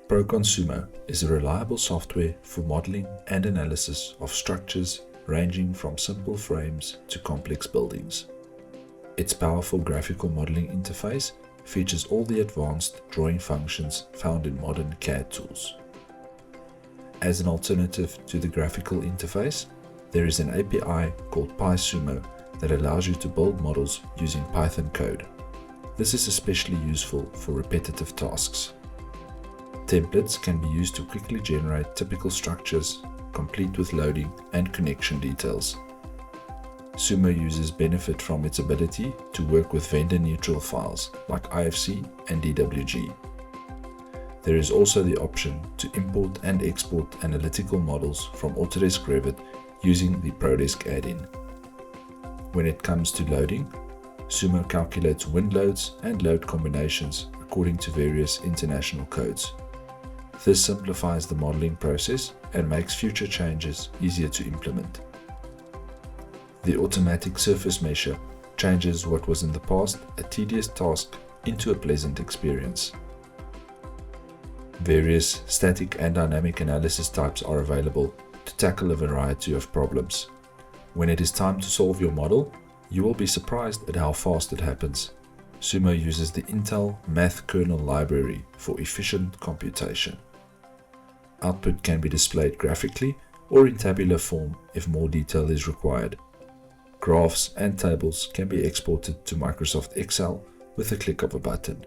PROKON Sumo is a reliable software for modeling and analysis of structures ranging from simple frames to complex buildings. Its powerful graphical modeling interface features all the advanced drawing functions found in modern CAD tools. As an alternative to the graphical interface, there is an API called PySumo that allows you to build models using Python code. This is especially useful for repetitive tasks. Templates can be used to quickly generate typical structures, complete with loading and connection details. Sumo users benefit from its ability to work with vendor-neutral files like IFC and DWG. There is also the option to import and export analytical models from Autodesk Revit using the ProDesk add-in. When it comes to loading, Sumo calculates wind loads and load combinations according to various international codes. This simplifies the modeling process and makes future changes easier to implement. The automatic surface mesher changes what was in the past a tedious task into a pleasant experience. Various static and dynamic analysis types are available to tackle a variety of problems. When it is time to solve your model, you will be surprised at how fast it happens. Sumo uses the Intel Math Kernel library for efficient computation. Output can be displayed graphically or in tabular form if more detail is required. Graphs and tables can be exported to Microsoft Excel with a click of a button.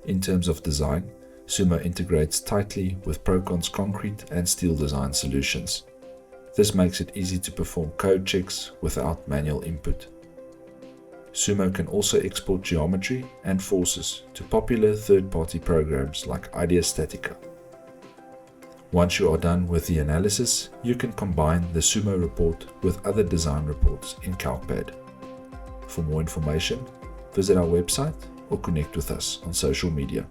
In terms of design, Sumo integrates tightly with PROKON's concrete and steel design solutions. This makes it easy to perform code checks without manual input. Sumo can also export geometry and forces to popular third-party programs like Idea Statica. Once you are done with the analysis, you can combine the Sumo report with other design reports in CalcPad. For more information, visit our website or connect with us on social media.